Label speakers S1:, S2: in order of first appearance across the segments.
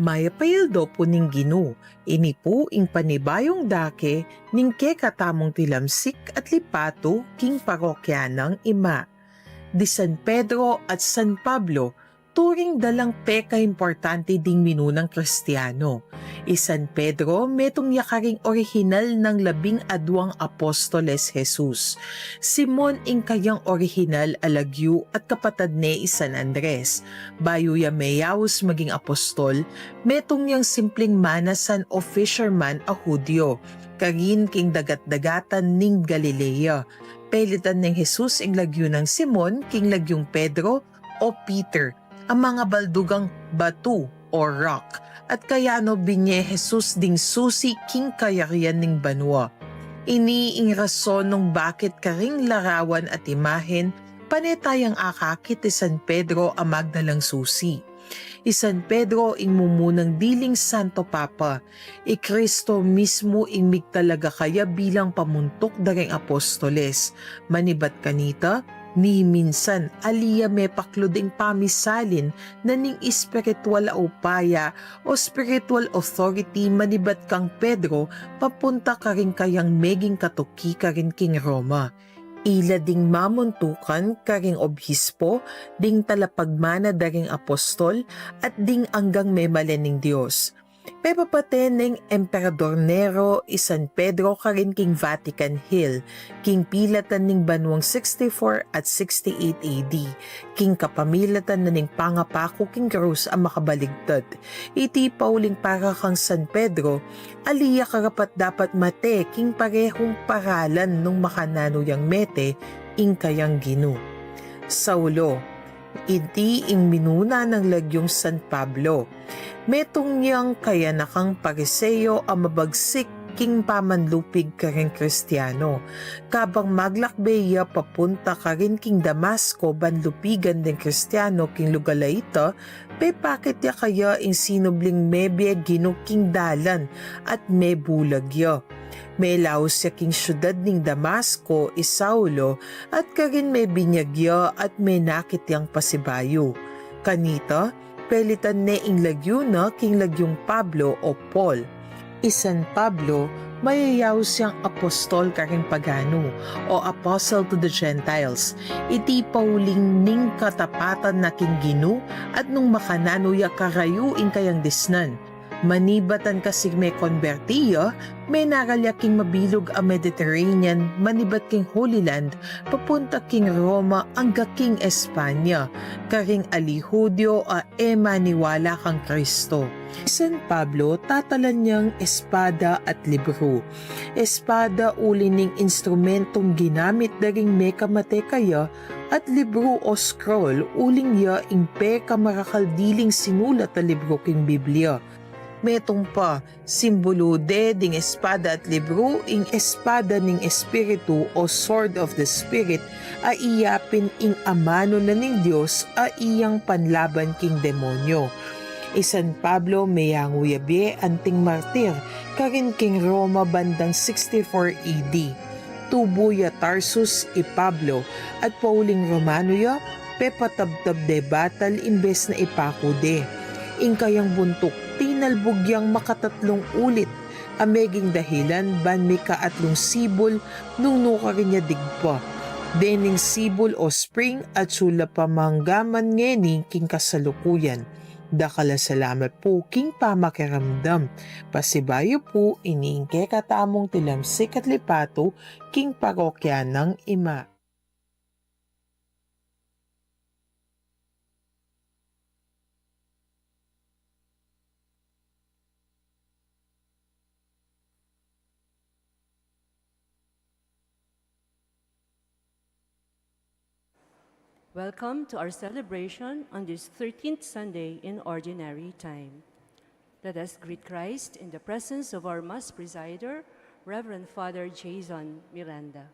S1: Mayapayaldo po ning Ginoo, ini po ing panibayong dake ning katamong tilamsik at lipato king parokyanang ima. Di San Pedro at San Pablo, turing dalang peka importante ding minunang Kristiyano. San Pedro metong yakaring orihinal ng 12 apostoles Jesus. Simon ing kayang orihinal alagyu at kapatad ni San Andres. Bayo ya meyaus maging apostol, metong yang simpleng manasan o fisherman a Hudyo. Karin king dagat-dagatan ning Galilea. Pelitan ng Jesus ing lagyo ng Simon king lagyong Pedro o Peter, ang mga baldugang batu o rock, at kayano binye Jesus ding susi king kayarian ning banwa. Ini ing rason nung bakit karing larawan at imahen panetayang akakit ti San Pedro ang magdalang susi. San Pedro ing mumunang diling Santo Papa, Kristo mismo ing migtalaga kaya bilang pamuntok daring apostoles. Manibat kanita, ni minsan aliya may pakluding pamisalin na ning espiritual upaya o spiritual authority manibat kang Pedro papunta ka rin kayang meging katuki ka rin king Roma. Ila ding mamuntukan karing obhispo, ding talapagmana daring apostol, at ding anggang may malening Diyos. Pepapate ng Emperador Nero San Pedro karin king Vatican Hill, king pilatan ning banwang 64 at 68 AD, king kapamilatan na ning pangapako king Cruz ang makabaligtad. Iti pauling para kang San Pedro, aliya karapat dapat mate king parehong paralan nung makananuyang mete ing kayang Ginoo. Saulo, iti ing minuna ng lagyong San Pablo. Metong niyang kaya nakang pariseyo ang mabagsik king pamanlupig ka rin Kristiyano. Kabang maglakbeya papunta ka rin king Damasco banlupigan din Kristiyano king Lugalaita, pe bakit ya kaya ing sinubling mebye gino king dalan at me bulagya. May laos siya king syudad ning Damasco Saulo at karin may binyagya at may nakit yang pasibayo. Kanita, pelitan ne ing lagyo na king lagyong Pablo o Paul. San Pablo, mayayaw siyang apostol karing pagano o apostle to the Gentiles. Iti pauling ning katapatan na king Ginoo at nung makananuya karayu ing kayang disnan. Manibatan kasig may konbertiya, may nagalyaking mabilog ang Mediterranean, manibat king Holy Land, papunta king Roma hangga king Espanya, karing alihudyo a maniwala kang Kristo. San Pablo tatalan niyang espada at libro. Espada uli ning instrumentong ginamit daring mekamate kaya at libro o scroll uling ya ing pekamarakal-diling sinulat na libro king Biblia. Metong pa, simbolo ding espada at libro ing espada ning espiritu o sword of the spirit a iyapin ing amano na ning Diyos a iyang panlaban king demonyo. San Pablo mayang uyabe anting martir karin king Roma bandang 64 AD. Tubo ya Tarsus Pablo at pauling Romano ya pepatabtab de batal imbes na ipako de. Ing kayang buntok tinalbugyang makatatlong ulit ameging dahilan ban may kaatlong sibol nung nukarin niya digpa. Dening sibol o spring at sula pamanggaman ngeni king kasalukuyan. Dakala salamat po king pamakiramdam. Pasibayo po iniingke katamong tilamsik at lipato king parokya ng ima.
S2: Welcome to our celebration on this 13th Sunday in Ordinary Time. Let us greet Christ in the presence of our Mass Presider, Reverend Father Jason Miranda.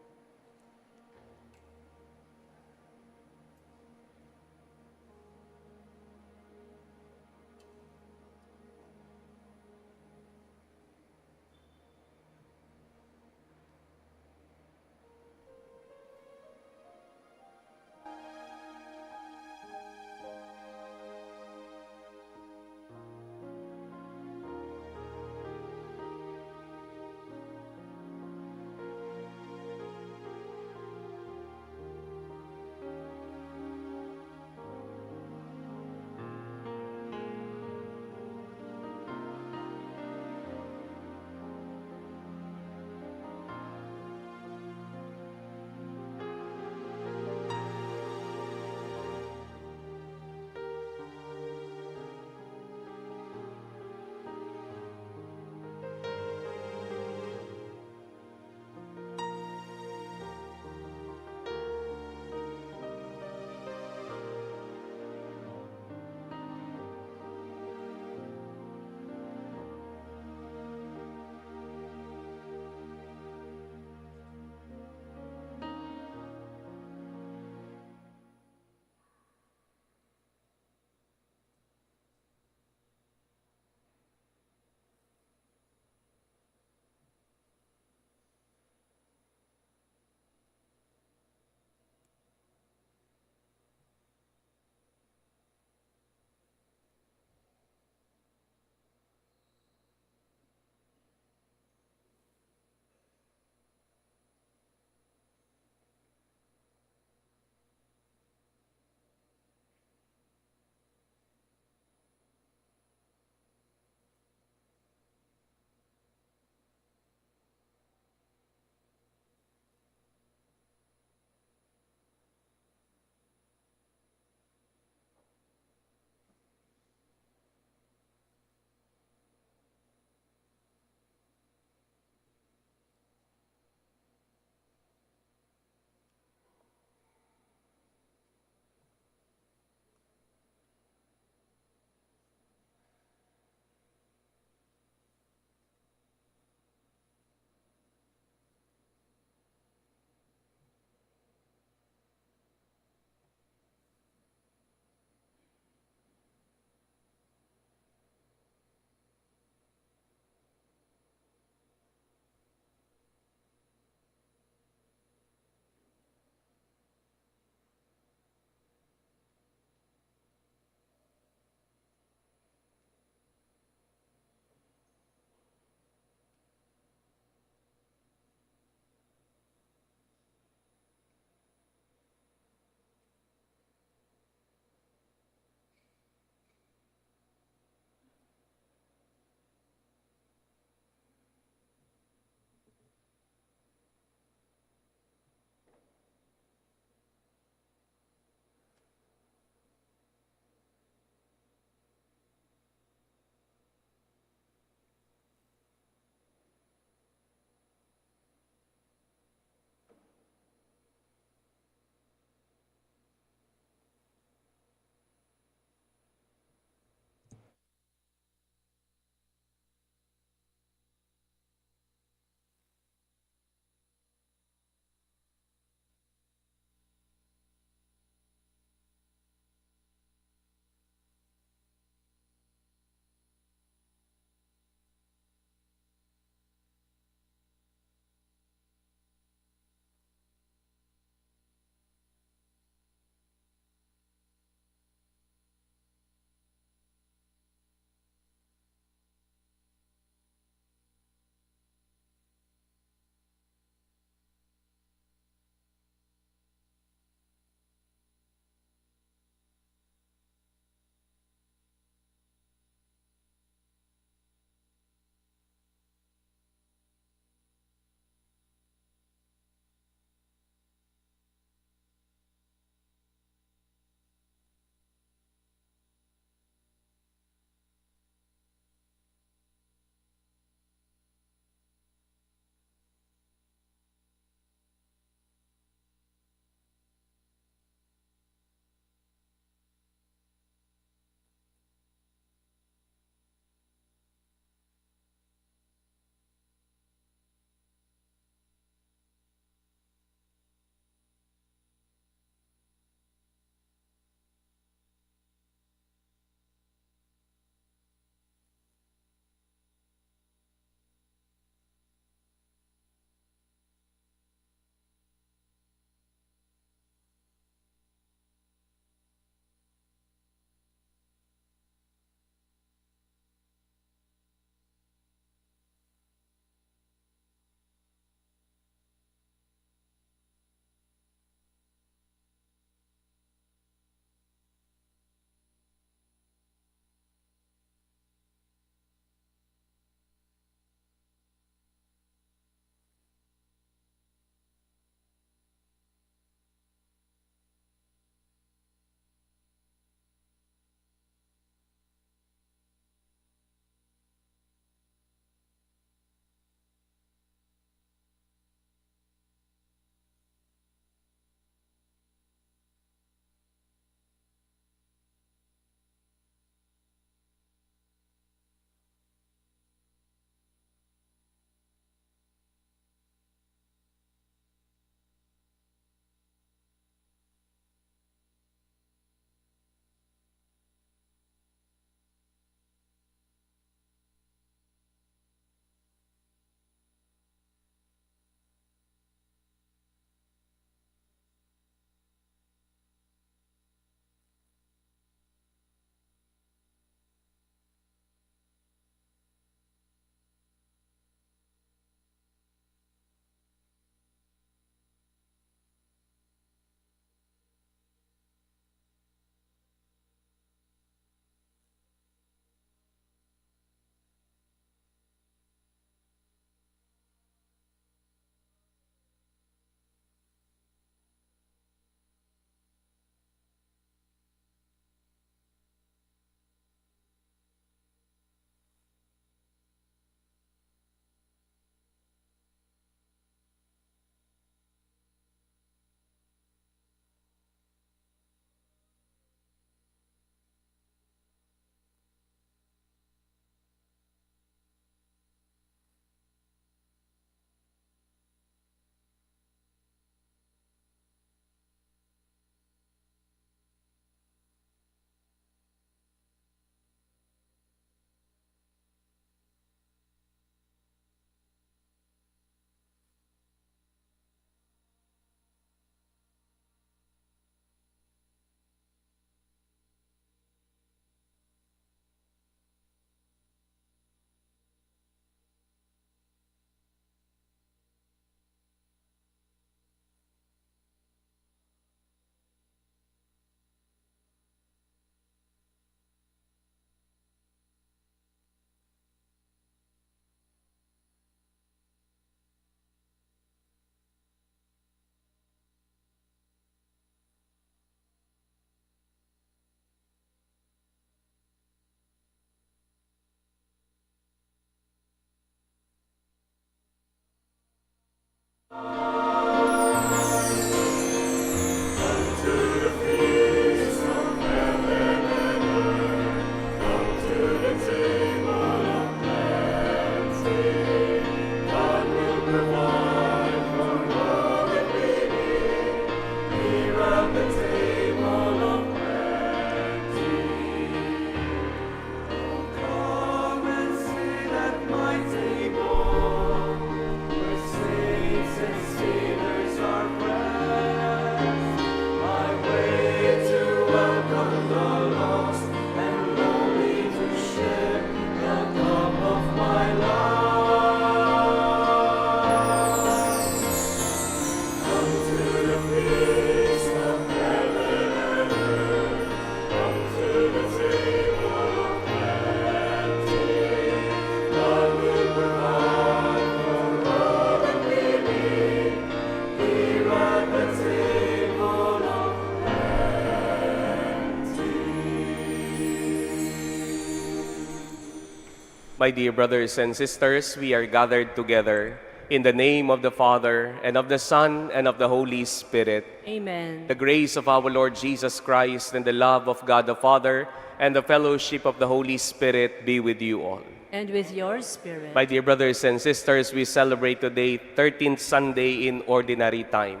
S3: My dear brothers and sisters, we are gathered together in the name of the Father, and of the Son, and of the Holy Spirit.
S2: Amen.
S3: The grace of our Lord Jesus Christ, and the love of God the Father, and the fellowship of the Holy Spirit be with you all.
S2: And with your spirit.
S3: My dear brothers and sisters, we celebrate today 13th Sunday in Ordinary Time.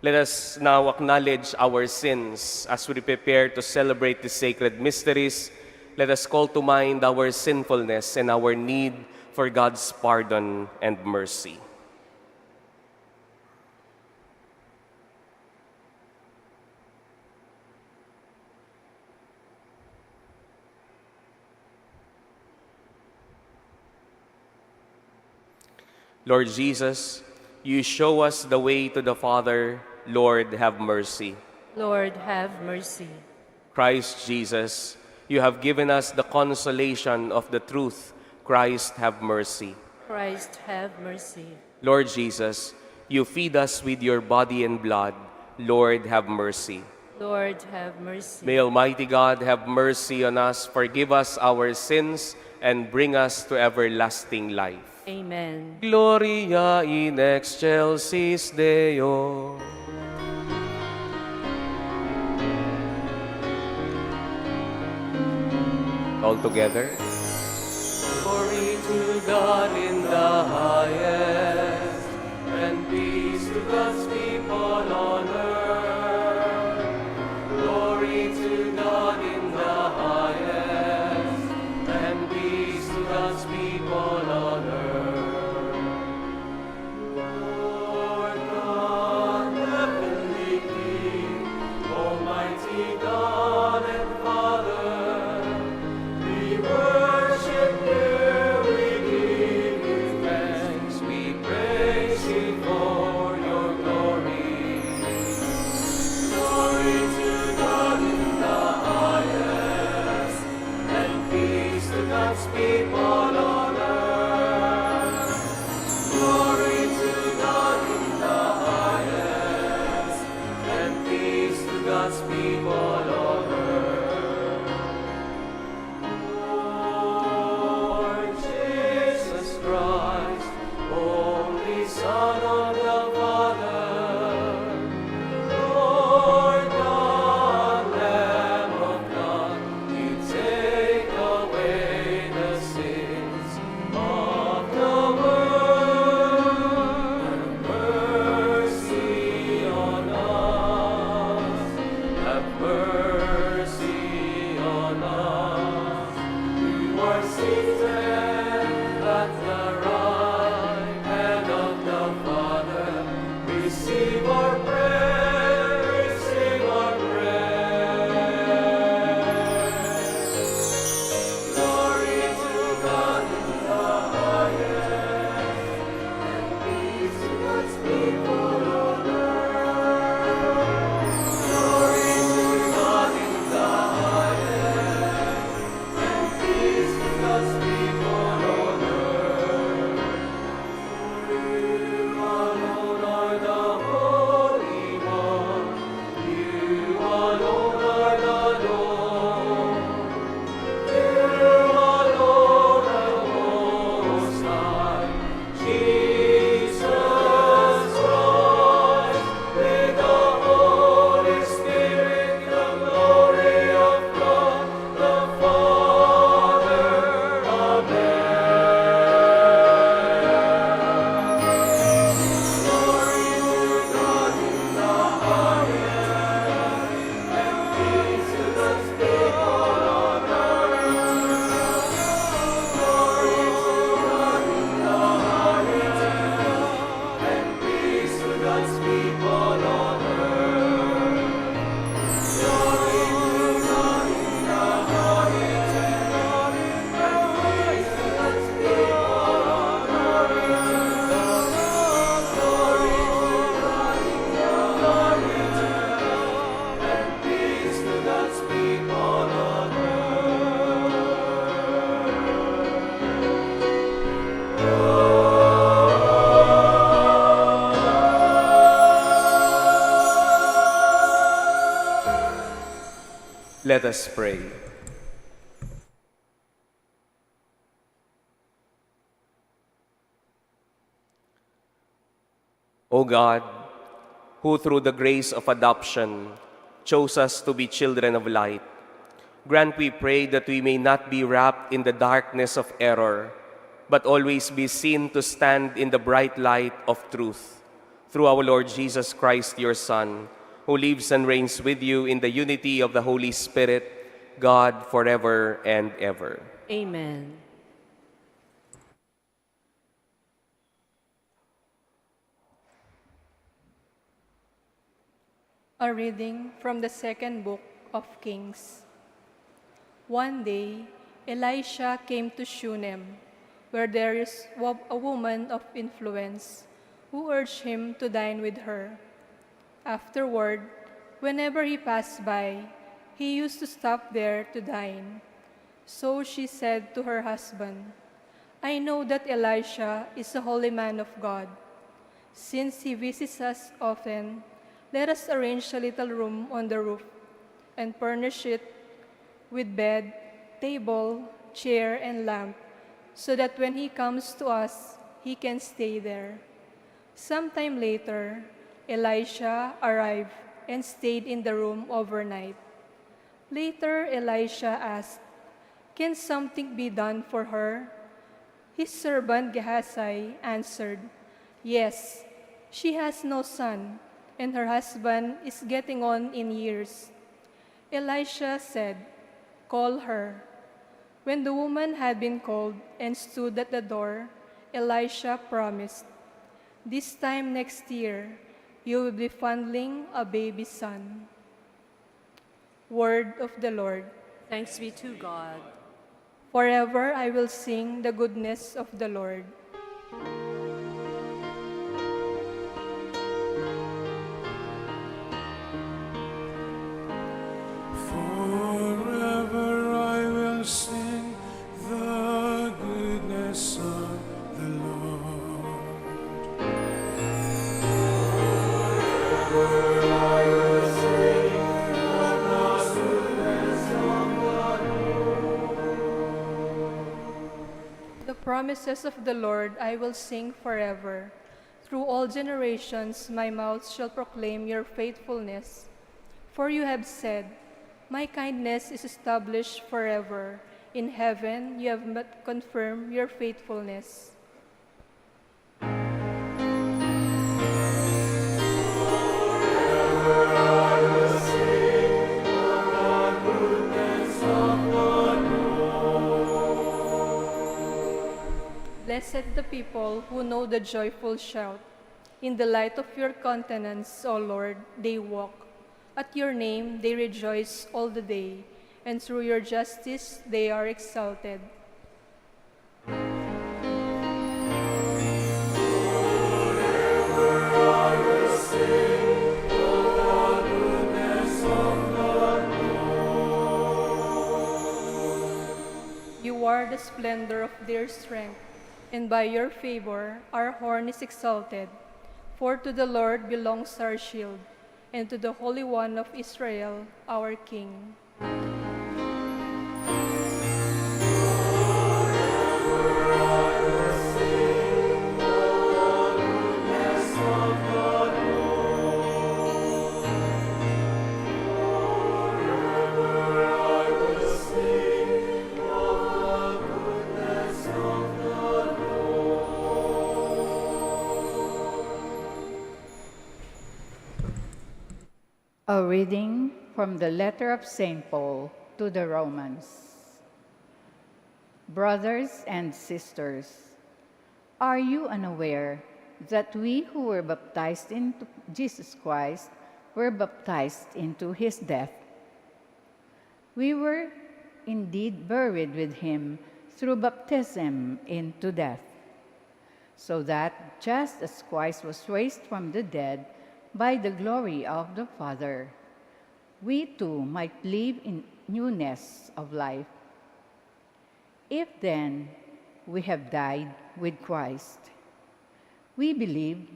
S3: Let us now acknowledge our sins as we prepare to celebrate the sacred mysteries. Let us call to mind our sinfulness and our need for God's pardon and mercy. Lord Jesus, you show us the way to the Father. Lord, have mercy.
S2: Lord, have mercy.
S3: Christ Jesus, you have given us the consolation of the truth. Christ, have mercy.
S2: Christ, have mercy.
S3: Lord Jesus, you feed us with your body and blood. Lord, have mercy.
S2: Lord, have mercy.
S3: May Almighty God have mercy on us, forgive us our sins, and bring us to everlasting life.
S2: Amen.
S3: Gloria in excelsis Deo. All together. Glory to God in the highest, and peace to God's people on earth. Glory to God in the highest, and peace to God's people on earth. Lord God, heavenly King, Almighty God and Father, we worship you, we give you thanks, we praise you for your glory. Glory to God in the highest, and peace to God's people on earth. Glory to God in the highest, and peace to God's people on earth. Lord Jesus Christ, only Son of the Father, Lord God, Lamb of God, you take away the sins of the world. Have mercy on us. Have mercy on us. You are seated at the right hand of the Father. Receive our prayer, receive our praise. Glory to God in the highest, and peace to God's people on earth. Glory to God in the highest, and peace to God's people on earth. For you alone are the Holy One, you alone are the Lord, you alone are Most High, Jesus Christ, with the Holy Spirit, the glory of God the Father. Amen. Glory to God in the highest, and peace to God's people on earth. Glory to God in the highest, and peace to God's people on earth. Glory to God in the highest, and peace to God's people on earth. Glory to God in the highest, and peace to God's people on earth. Let us pray. O God, who through the grace of adoption chose us to be children of light, grant, we pray, that we may not be wrapped in the darkness of error, but always be seen to stand in the bright light of truth. Through our Lord Jesus Christ, your Son, who lives and reigns with you in the unity of the Holy Spirit, God, forever and ever.
S2: Amen.
S4: A reading from the second book of Kings. One day, Elisha came to Shunem, where there is a woman of influence, who urged him to dine with her. Afterward, whenever he passed by, he used to stop there to dine. So she said to her husband, "I know that Elisha is a holy man of God. Since he visits us often, let us arrange a little room on the roof and furnish it with bed, table, chair, and lamp, so that when he comes to us, he can stay there." Sometime later, Elisha arrived and stayed in the room overnight. Later, Elisha asked, "Can something be done for her?" His servant Gehazi answered, "Yes, she has no son, and her husband is getting on in years." Elisha said, "Call her." When the woman had been called and stood at the door, Elisha promised, "This time next year, you will be fondling a baby son." Word of the Lord.
S2: Thanks be to God.
S4: Forever I will sing the goodness of the Lord.
S5: Forever I will sing the goodness of the Lord.
S4: The promises of the Lord I will sing forever. Through all generations my mouth shall proclaim your faithfulness. For you have said, "My kindness is established forever." In heaven you have confirmed your faithfulness. Blessed the people who know the joyful shout. In the light of your countenance, O Lord, they walk. At your name they rejoice all the day, and through your justice they are exalted. You are the splendor of their strength, and by your favor our horn is exalted. For to the Lord belongs our shield, and to the Holy One of Israel, our King.
S6: A reading from the letter of St. Paul to the Romans. Brothers and sisters, are you unaware that we who were baptized into Jesus Christ were baptized into his death? We were indeed buried with him through baptism into death, so that just as Christ was raised from the dead by the glory of the Father, we too might live in newness of life. If then we have died with Christ, we believe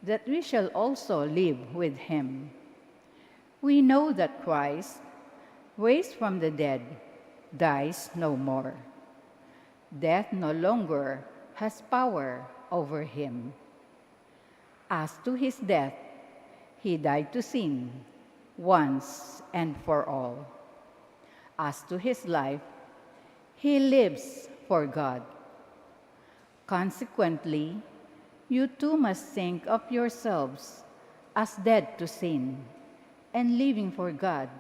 S6: that we shall also live with him. We know that Christ, raised from the dead, dies no more. Death no longer has power over him. As to his death, he died to sin once and for all. As to his life, he lives for God. Consequently, you too must think of yourselves as dead to sin and living for God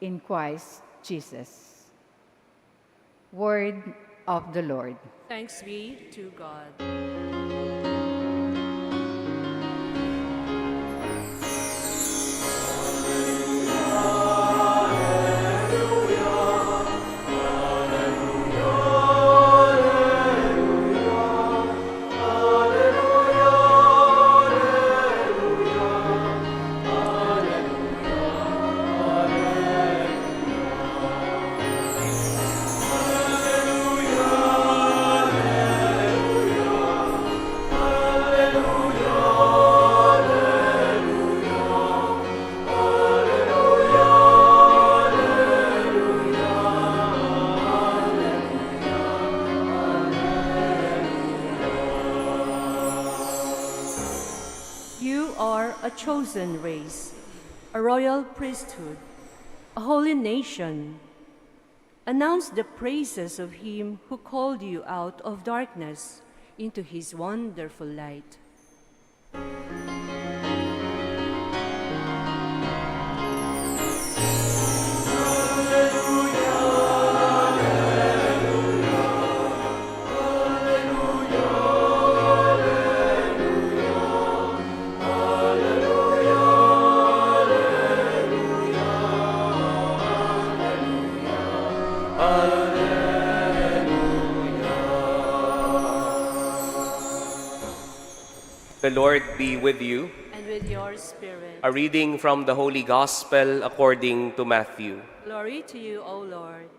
S6: in Christ Jesus. Word of the Lord.
S2: Thanks be to God. You are a chosen race, a royal priesthood, a holy nation. Announce the praises of him who called you out of darkness into his wonderful light.
S3: The Lord be with you.
S2: And with your spirit.
S3: A reading from the Holy Gospel according to Matthew.
S2: Glory to you, O Lord.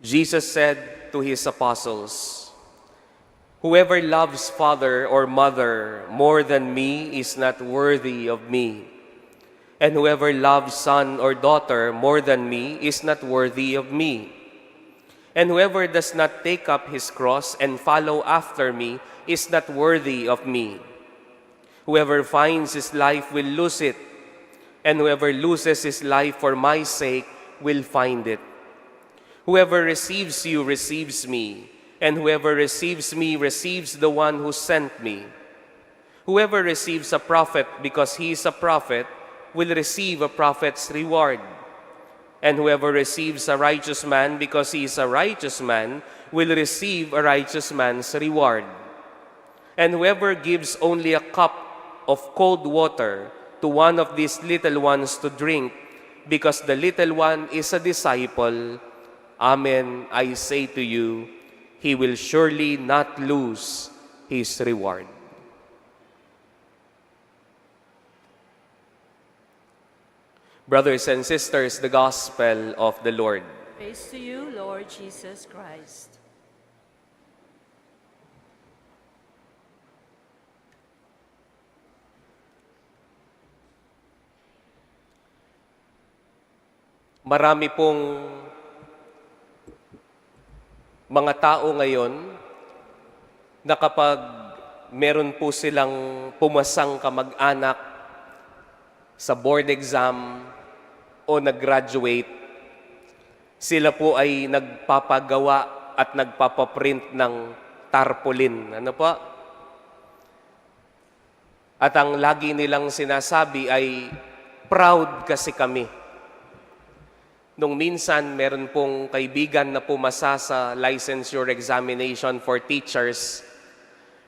S3: Jesus said to his apostles, "Whoever loves father or mother more than me is not worthy of me, and whoever loves son or daughter more than me is not worthy of me. And whoever does not take up his cross and follow after me is not worthy of me. Whoever finds his life will lose it, and whoever loses his life for my sake will find it. Whoever receives you receives me, and whoever receives me receives the one who sent me. Whoever receives a prophet because he is a prophet will receive a prophet's reward. And whoever receives a righteous man because he is a righteous man will receive a righteous man's reward. And whoever gives only a cup of cold water to one of these little ones to drink, because the little one is a disciple, amen, I say to you, he will surely not lose his reward." Brothers and sisters, the Gospel of the Lord.
S2: Praise to you, Lord Jesus Christ.
S3: Marami pong mga tao ngayon na kapag meron po silang pumasang kamag-anak sa board exam o nag-graduate, sila po ay nagpapagawa at nagpapaprint ng tarpaulin. Ano po? At ang lagi nilang sinasabi ay, proud kasi kami. Nung minsan, meron pong kaibigan na pumasa sa licensure examination for teachers.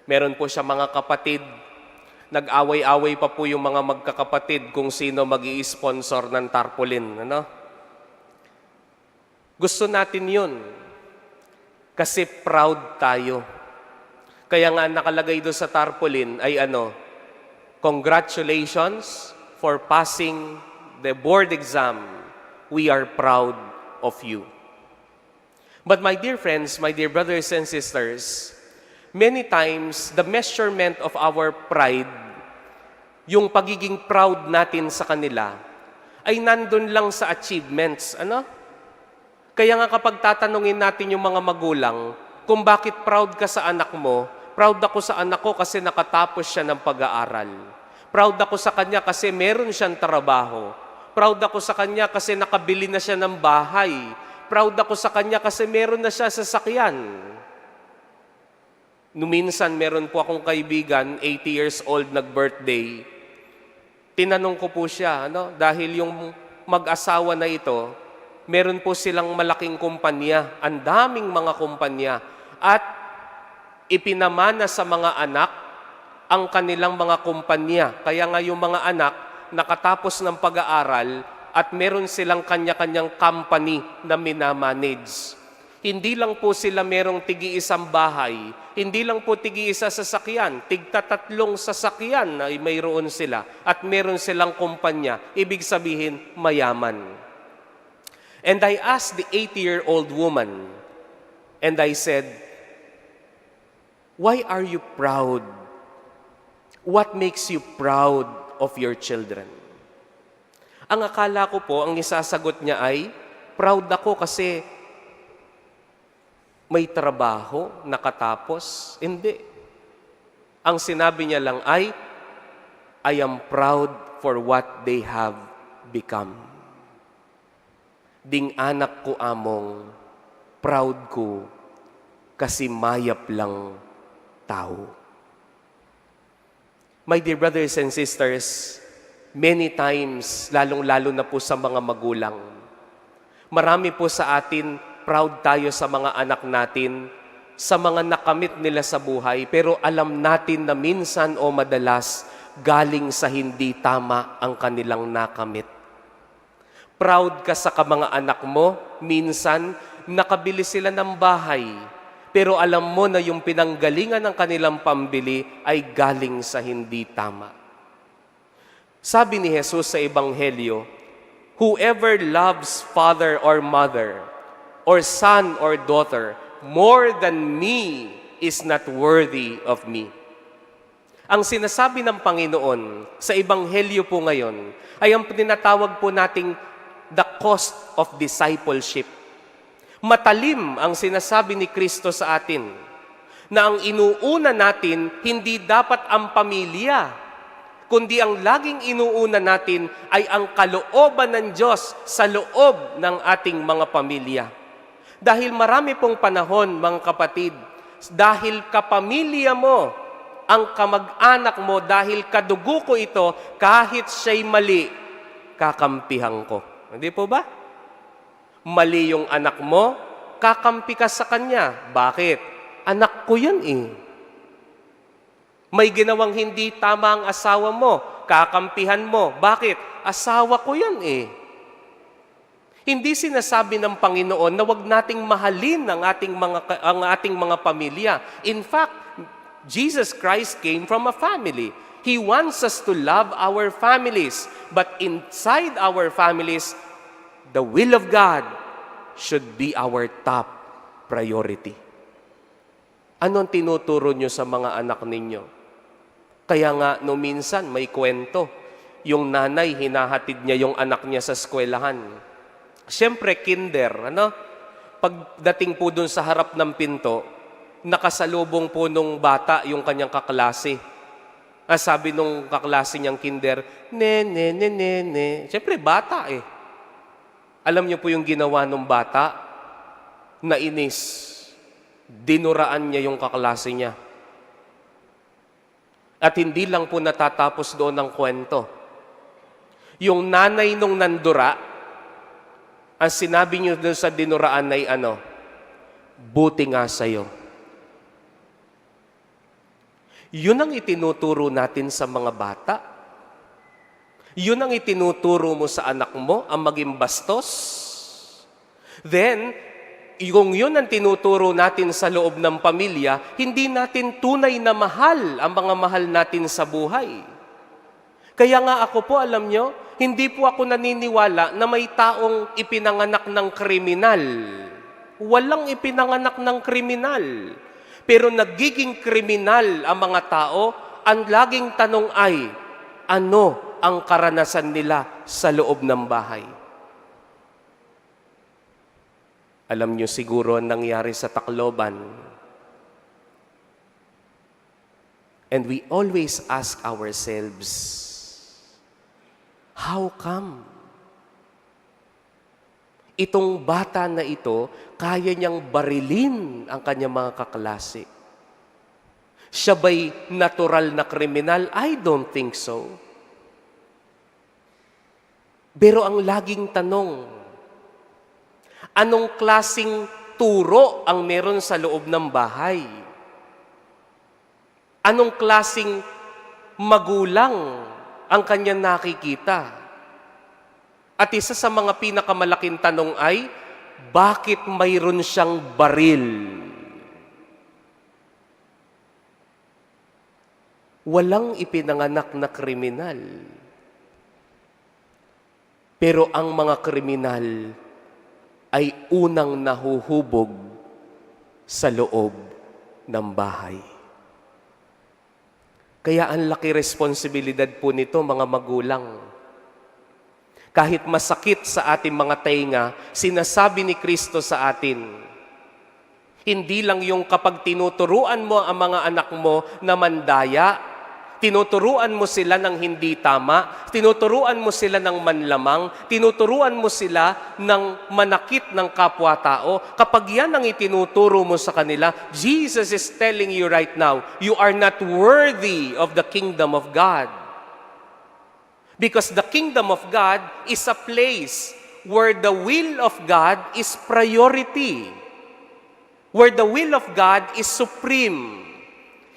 S3: Meron po siya mga kapatid. Nag-away-away pa po yung mga magkakapatid kung sino mag-i-sponsor ng tarpaulin. Ano? Gusto natin yun. Kasi proud tayo. Kaya nga nakalagay doon sa tarpaulin ay ano, congratulations for passing the board exam. We are proud of you. But my dear friends, my dear brothers and sisters, many times, the measurement of our pride, yung pagiging proud natin sa kanila, ay nandun lang sa achievements. Ano? Kaya nga kapag tatanungin natin yung mga magulang, kung bakit proud ka sa anak mo, Proud ako sa anak ko kasi nakatapos siya ng pag-aaral. Proud ako sa kanya kasi meron siyang trabaho. Proud ako sa kanya kasi nakabili na siya ng bahay. Proud ako sa kanya kasi meron na siya sasakyan. Minsan meron po akong kaibigan, 80 years old, nag-birthday. Tinanong ko po siya, dahil yung mag-asawa na ito, meron po silang malaking kumpanya, ang daming mga kumpanya, at ipinamana sa mga anak ang kanilang mga kumpanya. Kaya nga yung mga anak, nakatapos ng pag-aaral at meron silang kanya-kanyang company na minamanage. Hindi lang po sila merong tigi-isang bahay, hindi lang po tigi-isa sasakyan, tigta-tatlong sasakyan na mayroon sila at meron silang kumpanya, ibig sabihin mayaman. And I asked the 80-year-old woman, and I said, "Why are you proud? What makes you proud of your children?" Ang akala ko po, ang isasagot niya ay, proud ako kasi may trabaho, nakatapos. Hindi. Ang sinabi niya lang ay, I am proud for what they have become. Ding anak ko among, proud ko kasi mayap lang tao. My dear brothers and sisters, many times, lalong-lalo na po sa mga magulang, marami po sa atin, proud tayo sa mga anak natin, sa mga nakamit nila sa buhay, pero alam natin na minsan o madalas, galing sa hindi tama ang kanilang nakamit. Proud ka sa mga anak mo, minsan, nakabili sila ng bahay, pero alam mo na yung pinanggalingan ng kanilang pambili ay galing sa hindi tama. Sabi ni Jesus sa Ebanghelyo, whoever loves father or mother, or son or daughter, more than me is not worthy of me. Ang sinasabi ng Panginoon sa Ebanghelyo po ngayon ay ang tinatawag po nating the cost of discipleship. Matalim ang sinasabi ni Kristo sa atin na ang inuuna natin hindi dapat ang pamilya, kundi ang laging inuuna natin ay ang kalooban ng Diyos sa loob ng ating mga pamilya. Dahil marami pong panahon, mga kapatid, dahil kapamilya mo, ang kamag-anak mo, dahil kadugo ko ito, kahit siya'y mali, kakampihan ko. Hindi po ba? Mali yung anak mo, kakampi ka sa kanya. Bakit? Anak ko yan eh. May ginawang hindi tama ang asawa mo, kakampihan mo. Bakit? Asawa ko yan eh. Hindi sinasabi ng Panginoon na wag nating mahalin ang ating mga pamilya. In fact, Jesus Christ came from a family. He wants us to love our families. But inside our families, the will of God should be our top priority. Ano ang tinuturo nyo sa mga anak ninyo? Kaya nga, no minsan, may kwento. Yung nanay, hinahatid niya yung anak niya sa eskwelahan. Siyempre, kinder, Pagdating po dun sa harap ng pinto, nakasalubong po nung bata yung kanyang kaklase. Sabi nung kaklase niyang kinder, ne. Siyempre, bata eh. Alam niyo po yung ginawa nung bata? Nainis. Dinuraan niya yung kaklase niya. At hindi lang po natatapos doon ang kwento. Yung nanay nung nandura, ang sinabi niyo doon sa dinuraan ay buti nga sa'yo. Yun ang itinuturo natin sa mga bata. Yun ang itinuturo mo sa anak mo, ang maging bastos. Then, kung yun ang tinuturo natin sa loob ng pamilya, hindi natin tunay na mahal ang mga mahal natin sa buhay. Kaya nga ako po, alam nyo, hindi po ako naniniwala na may taong ipinanganak ng kriminal. Walang ipinanganak ng kriminal. Pero nagiging kriminal ang mga tao, ang laging tanong ay, ano ang karanasan nila sa loob ng bahay? Alam nyo siguro ang nangyari sa Tacloban. And we always ask ourselves, how come? Itong bata na ito, kaya niyang barilin ang kanyang mga kaklase. Siya ba'y natural na kriminal? I don't think so. Pero ang laging tanong, anong klasing turo ang meron sa loob ng bahay? Anong klasing magulang ang kanyang nakikita? At isa sa mga pinakamalaking tanong ay, bakit mayroon siyang baril? Walang ipinanganak na kriminal. Pero ang mga kriminal ay unang nahuhubog sa loob ng bahay. Kaya ang laki responsibilidad po nito, mga magulang. Kahit masakit sa ating mga tainga, sinasabi ni Kristo sa atin, hindi lang yung kapag tinuturuan mo ang mga anak mo na mandaya, tinuturuan mo sila ng hindi tama, tinuturuan mo sila ng manlamang, tinuturuan mo sila ng manakit ng kapwa-tao. Kapag yan ang itinuturo mo sa kanila, Jesus is telling you right now, you are not worthy of the kingdom of God. Because the kingdom of God is a place where the will of God is priority, where the will of God is supreme.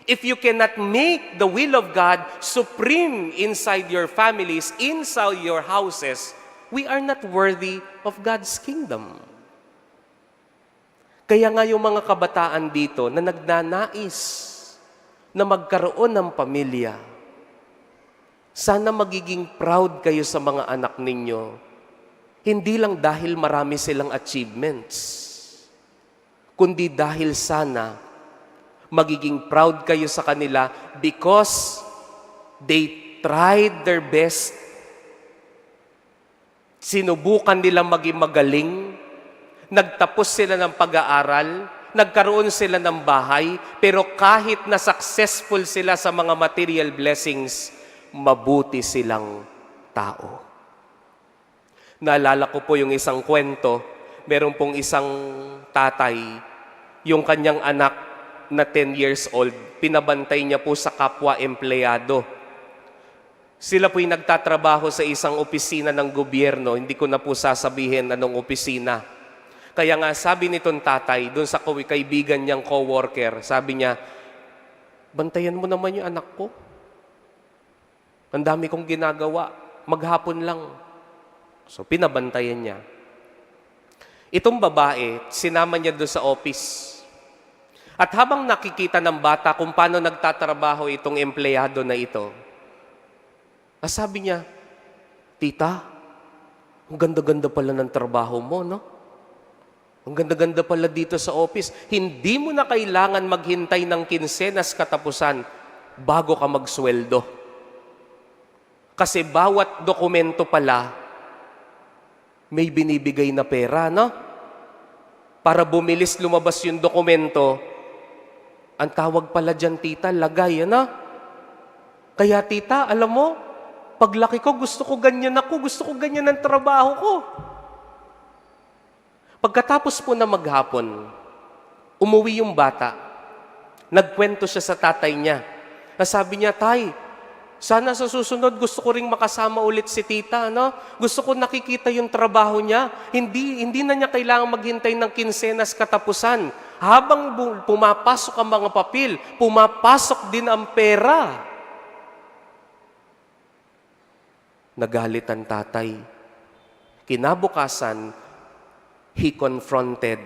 S3: If you cannot make the will of God supreme inside your families, inside your houses, we are not worthy of God's kingdom. Kaya nga yung mga kabataan dito na nagnanais na magkaroon ng pamilya, sana magiging proud kayo sa mga anak ninyo. Hindi lang dahil marami silang achievements, kundi dahil sana magiging proud kayo sa kanila because they tried their best. Sinubukan nilang maging magaling. Nagtapos sila ng pag-aaral. Nagkaroon sila ng bahay. Pero kahit na successful sila sa mga material blessings, mabuti silang tao. Naalala ko po yung isang kwento. Meron pong isang tatay, yung kanyang anak na 10 years old, pinabantay niya po sa kapwa empleyado. Sila po'y nagtatrabaho sa isang opisina ng gobyerno, hindi ko na po sasabihin anong opisina. Kaya nga sabi nitong tatay, dun sa kaibigan niyang coworker, sabi niya, bantayan mo naman yung anak ko. Ang dami kong ginagawa, maghapon lang. So pinabantayan niya. Itong babae, sinama niya doon sa office. At habang nakikita ng bata kung paano nagtatrabaho itong empleyado na ito, sabi niya, tita, ang ganda-ganda pala ng trabaho mo, no? Ang ganda-ganda pala dito sa office. Hindi mo na kailangan maghintay ng kinsenas katapusan bago ka magsweldo. Kasi bawat dokumento pala, may binibigay na pera, no? Para bumilis lumabas yung dokumento, ang tawag pala dyan, tita, lagay, ano? Kaya, tita, alam mo, paglaki ko, gusto ko ganyan ang trabaho ko. Pagkatapos po na maghapon, umuwi yung bata. Nagkwento siya sa tatay niya. Sabi niya, tay, sana sa susunod gusto ko ring makasama ulit si tita, no? Gusto ko nakikita yung trabaho niya. Hindi na niya kailangang maghintay ng kinsenas katapusan. Habang pumapasok ang mga papel, pumapasok din ang pera. Nagalit ang tatay. Kinabukasan, he confronted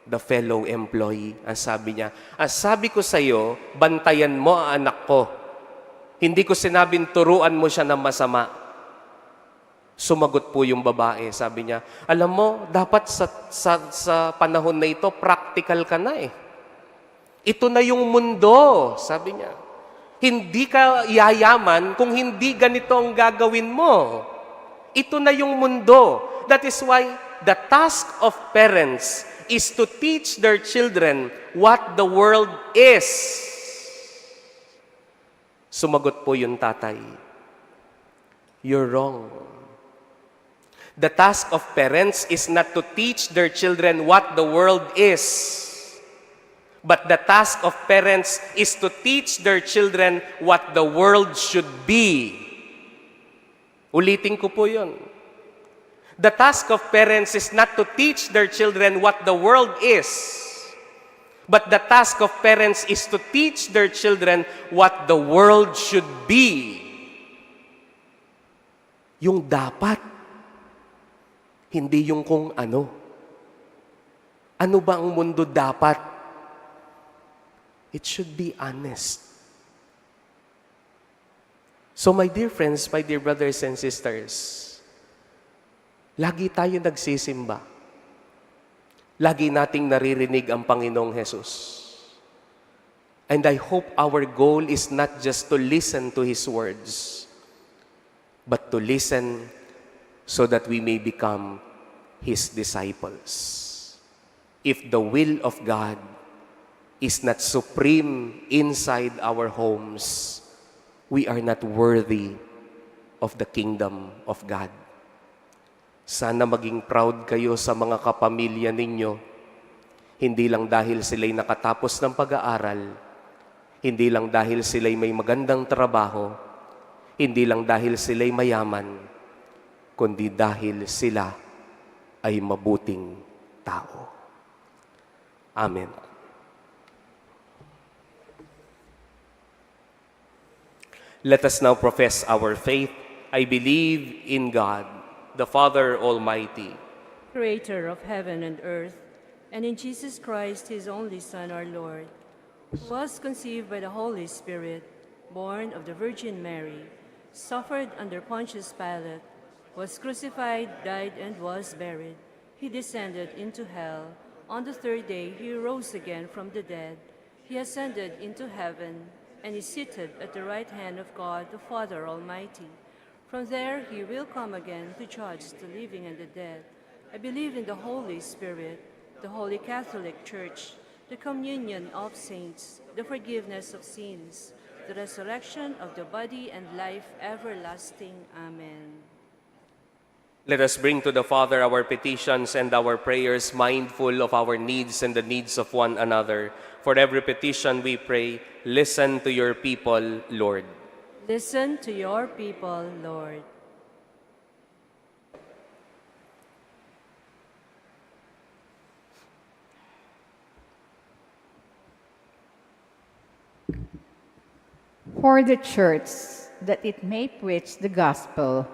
S3: the fellow employee. Ang sabi niya, sabi ko sa iyo, bantayan mo ang anak ko. Hindi ko sinabing turuan mo siya ng masama. Sumagot po yung babae, sabi niya, alam mo, dapat sa panahon na ito, practical ka na eh. Ito na yung mundo, sabi niya. Hindi ka yayaman kung hindi ganito ang gagawin mo. Ito na yung mundo. That is why the task of parents is to teach their children what the world is. Sumagot po yung tatay, "You're wrong. The task of parents is not to teach their children what the world is, but the task of parents is to teach their children what the world should be." Ulitin ko po yun. The task of parents is not to teach their children what the world is, but the task of parents is to teach their children what the world should be. Yung dapat. Hindi yung kung ano. Ano ba ang mundo dapat? It should be honest. So my dear friends, my dear brothers and sisters, lagi tayo nagsisimba. Lagi nating naririnig ang Panginoong Hesus. And I hope our goal is not just to listen to His words, but to listen so that we may become His disciples. If the will of God is not supreme inside our homes, we are not worthy of the kingdom of God. Sana maging proud kayo sa mga kapamilya ninyo, hindi lang dahil sila'y nakatapos ng pag-aaral, hindi lang dahil sila'y may magandang trabaho, hindi lang dahil sila'y mayaman, kundi dahil sila ay mabuting tao. Amen. Let us now profess our faith. I believe in God, the Father Almighty,
S2: Creator of heaven and earth, and in Jesus Christ, His only Son, our Lord, who was conceived by the Holy Spirit, born of the Virgin Mary, suffered under Pontius Pilate, was crucified, died, and was buried. He descended into hell. On the third day, He rose again from the dead. He ascended into heaven and is seated at the right hand of God, the Father Almighty. From there, He will come again to judge the living and the dead. I believe in the Holy Spirit, the Holy Catholic Church, the communion of saints, the forgiveness of sins, the resurrection of the body, and life everlasting. Amen.
S3: Let us bring to the Father our petitions and our prayers, mindful of our needs and the needs of one another. For every petition we pray, listen to your people, Lord.
S2: Listen to your people, Lord.
S6: For the Church, that it may preach the gospel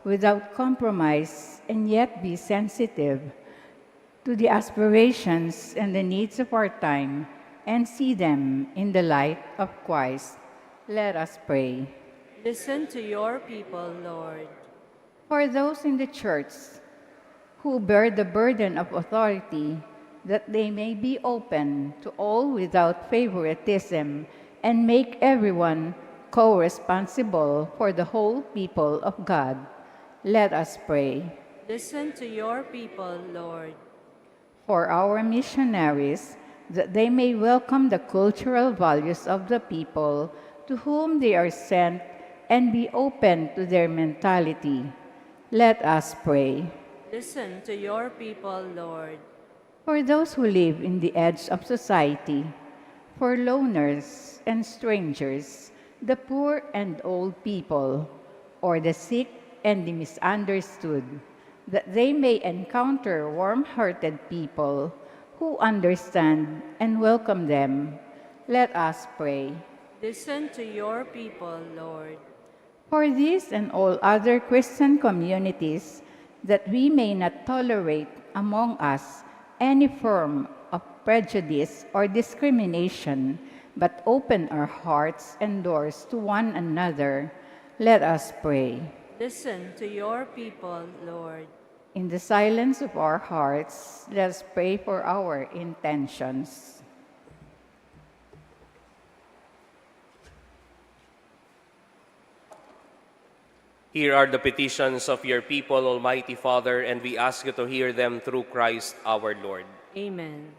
S6: without compromise and yet be sensitive to the aspirations and the needs of our time and see them in the light of Christ. Let us pray.
S2: Listen to your people, Lord.
S6: For those in the Church who bear the burden of authority, that they may be open to all without favoritism and make everyone co-responsible for the whole people of God. Let us pray.
S2: Listen to your people, Lord.
S6: For our missionaries, that they may welcome the cultural values of the people to whom they are sent and be open to their mentality. Let us pray.
S2: Listen to your people, Lord.
S6: For those who live in the edge of society, for loners and strangers, the poor and old people, or the sick and the misunderstood, that they may encounter warm-hearted people who understand and welcome them. Let us pray.
S2: Listen to your people, Lord.
S6: For these and all other Christian communities, that we may not tolerate among us any form of prejudice or discrimination, but open our hearts and doors to one another, let us pray.
S2: Listen to your people, Lord.
S6: In the silence of our hearts, let us pray for our intentions.
S3: Here are the petitions of your people, Almighty Father, and we ask you to hear them through Christ our Lord.
S2: Amen.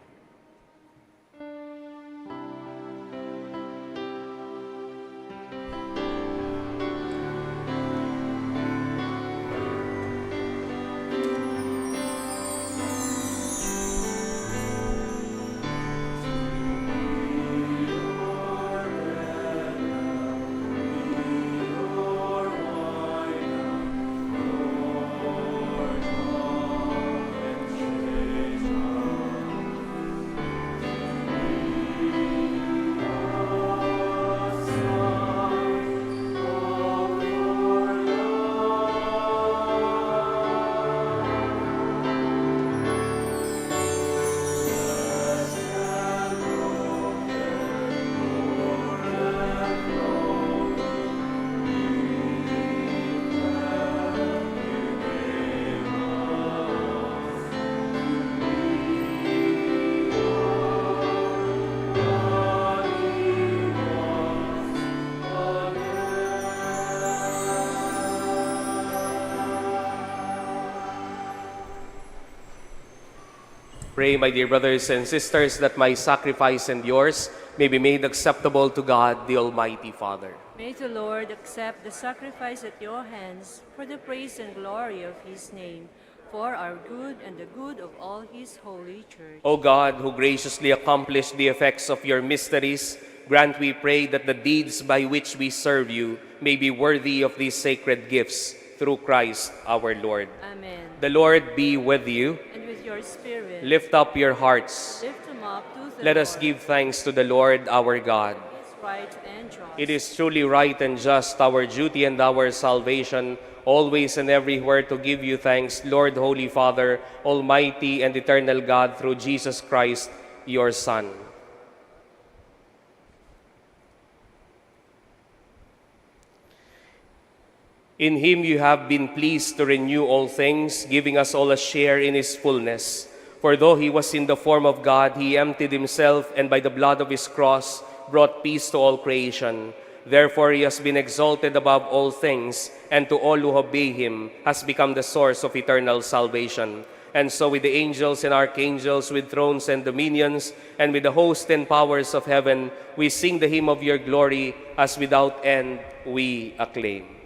S3: Pray, my dear brothers and sisters, that my sacrifice and yours may be made acceptable to God, the Almighty Father.
S2: May the Lord accept the sacrifice at your hands for the praise and glory of his name, for our good and the good of all his holy church.
S3: O God, who graciously accomplished the effects of your mysteries, grant, we pray, that the deeds by which we serve you may be worthy of these sacred gifts, through Christ our Lord.
S2: Amen.
S3: The Lord be with you.
S2: And with your spirit,
S3: Lift up your hearts.
S2: lift them up to the
S3: Let us
S2: Lord.
S3: give thanks to the Lord our God.
S2: It's right and just.
S3: It is truly right and just, our duty and our salvation, always and everywhere to give you thanks, Lord, Holy Father, Almighty and eternal God, through Jesus Christ, your Son. In him you have been pleased to renew all things, giving us all a share in his fullness. For though he was in the form of God, he emptied himself, and by the blood of his cross brought peace to all creation. Therefore he has been exalted above all things, and to all who obey him has become the source of eternal salvation. And so with the angels and archangels, with thrones and dominions, and with the hosts and powers of heaven, we sing the hymn of your glory, as without end we acclaim.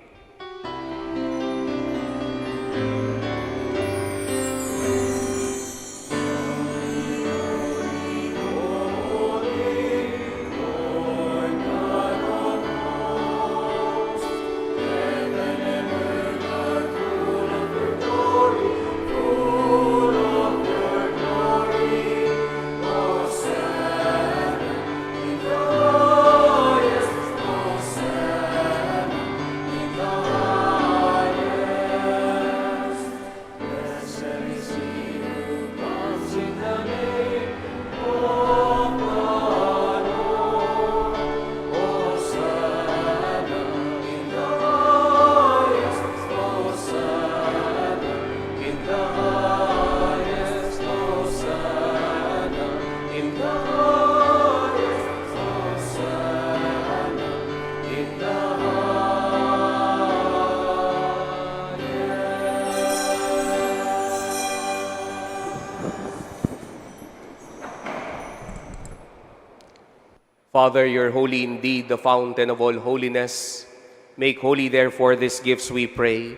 S3: Father, you're holy indeed, the fountain of all holiness. Make holy, therefore, these gifts, we pray,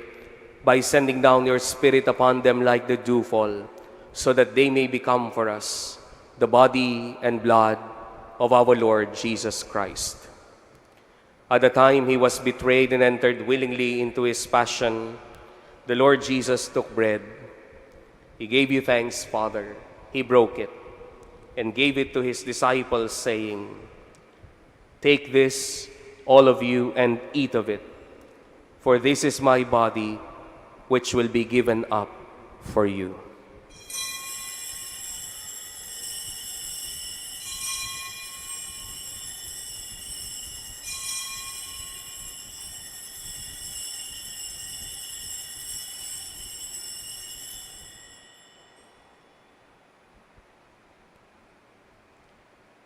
S3: by sending down your Spirit upon them like the dewfall, so that they may become for us the body and blood of our Lord Jesus Christ. At the time he was betrayed and entered willingly into his passion, the Lord Jesus took bread. He gave you thanks, Father. He broke it and gave it to his disciples, saying, "Take this, all of you, and eat of it, for this is my body, which will be given up for you."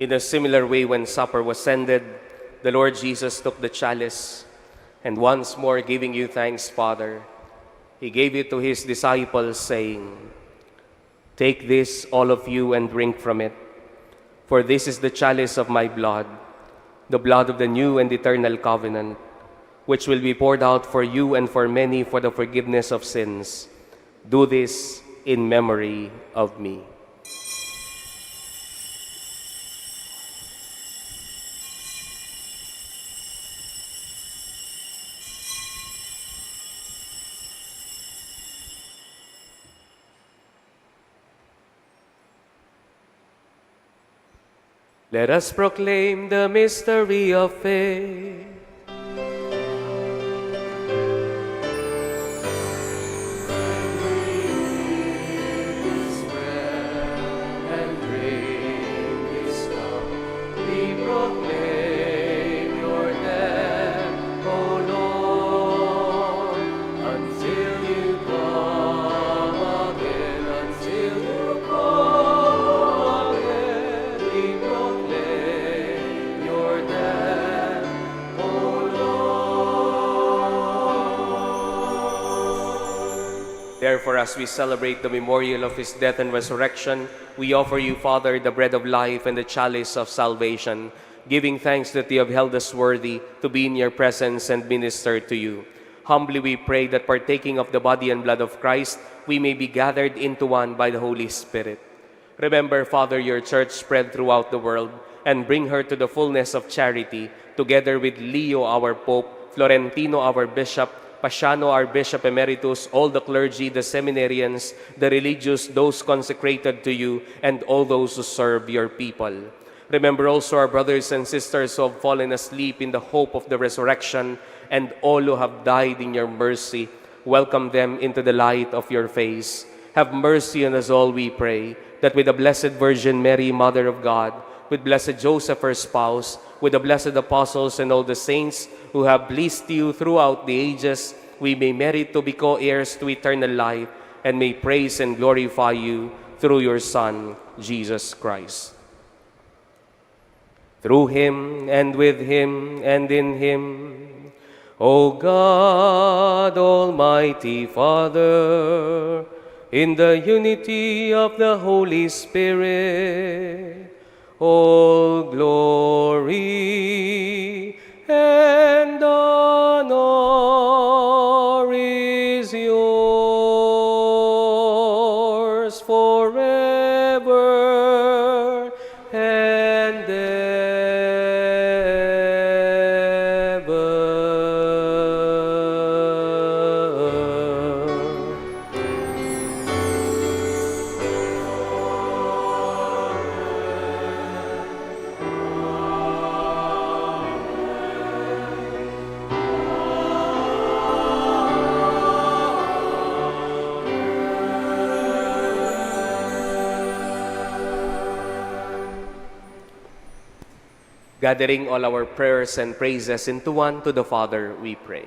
S3: In a similar way, when supper was ended, the Lord Jesus took the chalice, and once more giving you thanks, Father, he gave it to his disciples, saying, "Take this, all of you, and drink from it, for this is the chalice of my blood, the blood of the new and eternal covenant, which will be poured out for you and for many for the forgiveness of sins. Do this in memory of me." Let us proclaim the mystery of faith. Therefore, as we celebrate the memorial of his death and resurrection, we offer you, Father, the bread of life and the chalice of salvation, giving thanks that you have held us worthy to be in your presence and minister to you. Humbly we pray that partaking of the body and blood of Christ, we may be gathered into one by the Holy Spirit. Remember, Father, your church spread throughout the world, and bring her to the fullness of charity, together with Leo, our Pope, Florentino, our Bishop, Pasiano, our Bishop Emeritus, all the clergy, the seminarians, the religious, those consecrated to you, and all those who serve your people. Remember also our brothers and sisters who have fallen asleep in the hope of the resurrection, and all who have died in your mercy. Welcome them into the light of your face. Have mercy on us all, we pray, that with the Blessed Virgin Mary, Mother of God, with Blessed Joseph, her spouse, with the blessed apostles and all the saints who have pleased you throughout the ages, we may merit to be co-heirs to eternal life, and may praise and glorify you through your Son, Jesus Christ. Through him, and with him, and in him, O God, Almighty Father, in the unity of the Holy Spirit, all glory and honor is yours forever and ever. Gathering all our prayers and praises into one, to the Father we pray.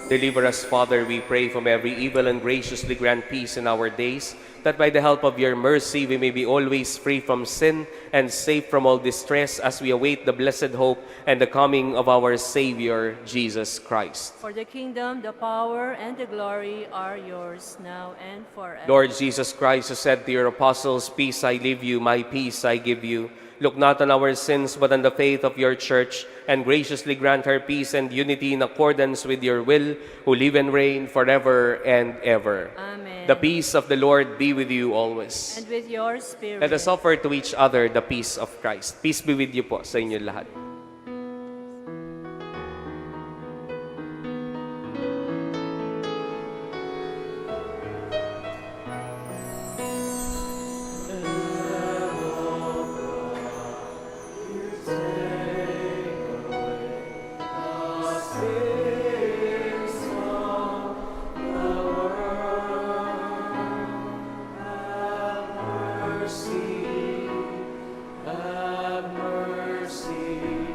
S3: Deliver us, Father, we pray, from every evil, and graciously grant peace in our days, that by the help of your mercy we may be always free from sin and safe from all distress, as we await the blessed hope and the coming of our Savior, Jesus Christ.
S2: For the kingdom, the power, and the glory are yours now and forever.
S3: Lord Jesus Christ, who said to your apostles, "Peace I leave you, my peace I give you," look not on our sins, but on the faith of your church, and graciously grant her peace and unity in accordance with your will, who live and reign forever and ever.
S2: Amen.
S3: The peace of the Lord be with you always.
S2: And with your spirit.
S3: Let us offer to each other the peace of Christ. Peace be with you po sa inyo lahat.
S5: Have mercy.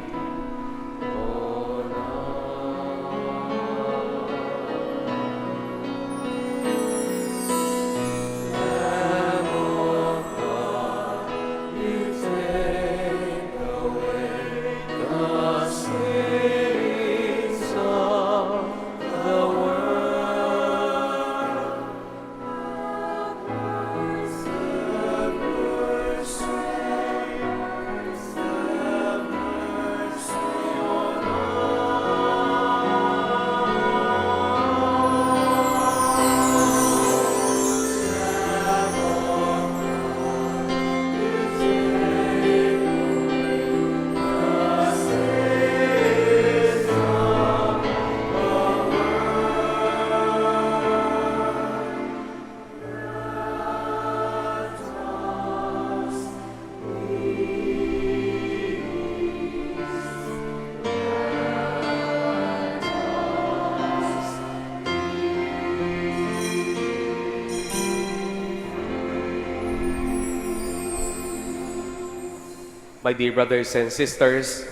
S3: My dear brothers and sisters,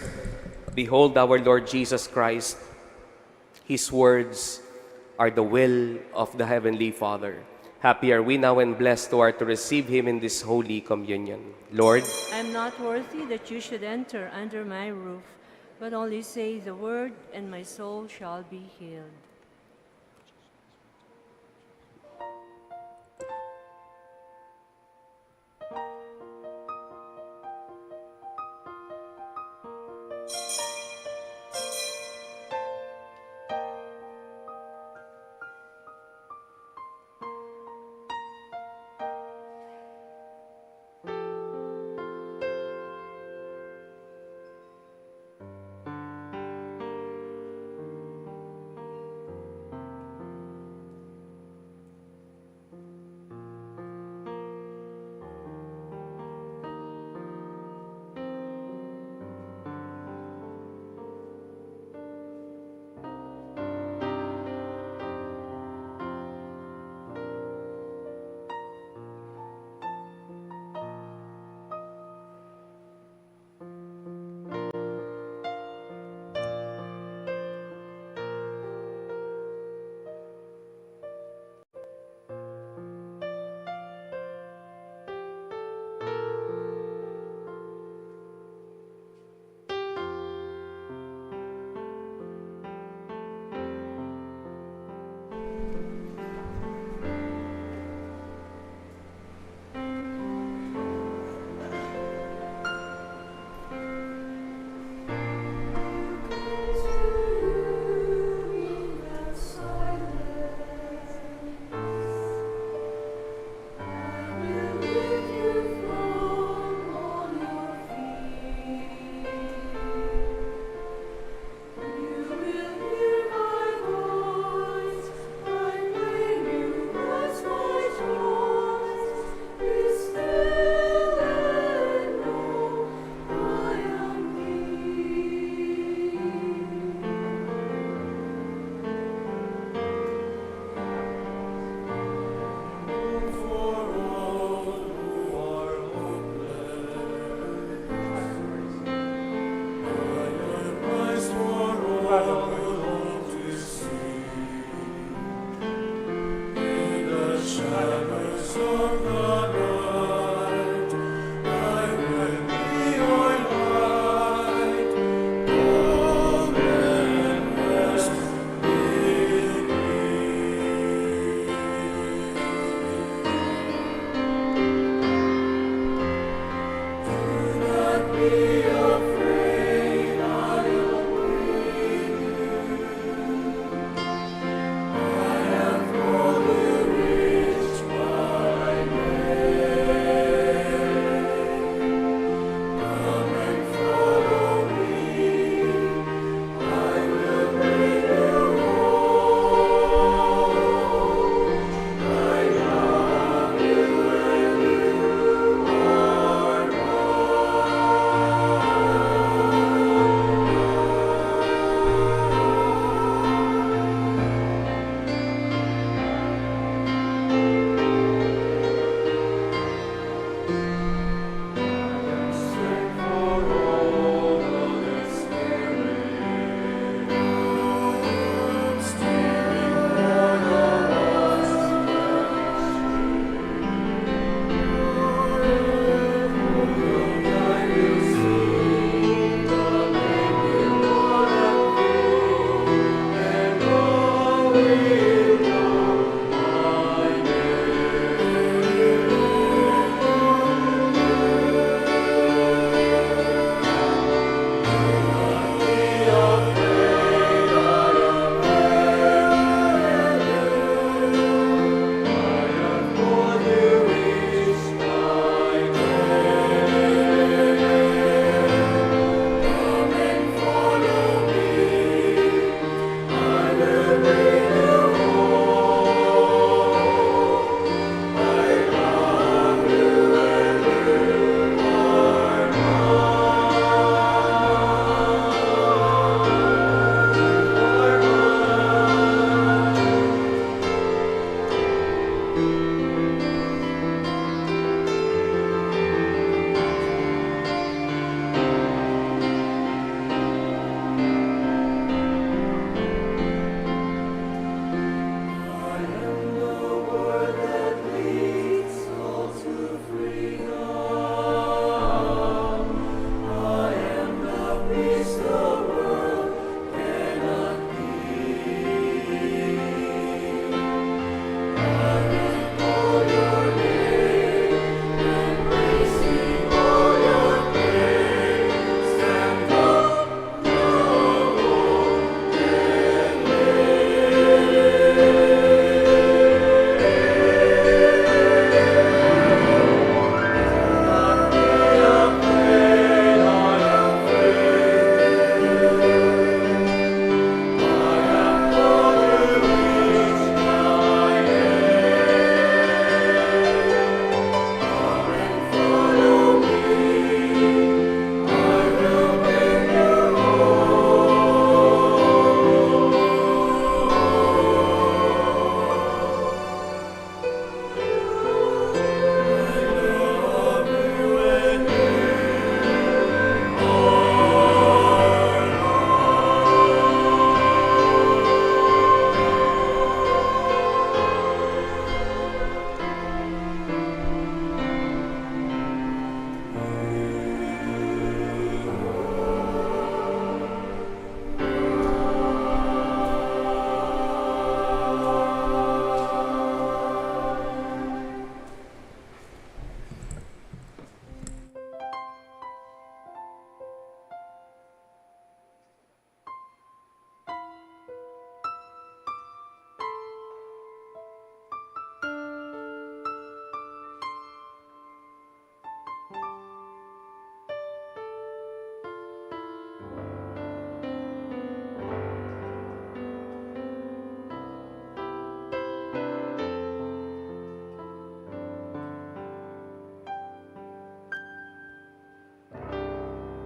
S3: behold our Lord Jesus Christ. His words are the will of the Heavenly Father. Happy are we now and blessed who are to receive Him in this Holy Communion. Lord,
S2: I am not worthy that you should enter under my roof, but only say the word, and my soul shall be healed.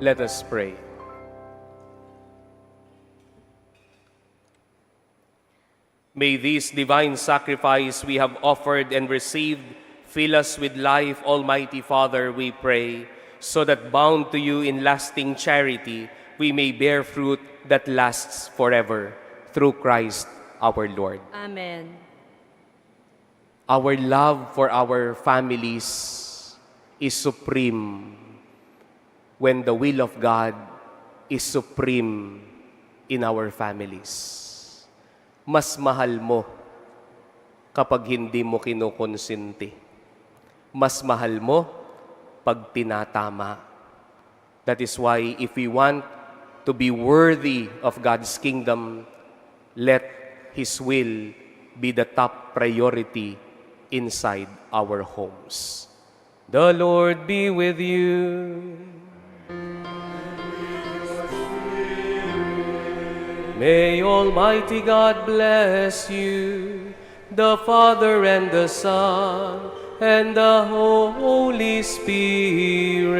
S3: Let us pray. May this divine sacrifice we have offered and received fill us with life, Almighty Father, we pray, so that bound to you in lasting charity, we may bear fruit that lasts forever. Through Christ our Lord.
S2: Amen.
S3: Our love for our families is supreme when the will of God is supreme in our families. Mas mahal mo kapag hindi mo kinukonsinti. Mas mahal mo pag tinatama. That is why if we want to be worthy of God's kingdom, let His will be the top priority inside our homes. The Lord be with you. May Almighty God bless you, the Father and the Son, and the Holy Spirit.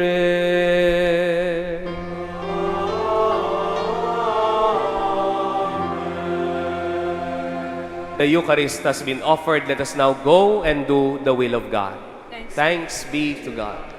S3: The Eucharist has been offered. Let us now go and do the will of God. Thanks be to God.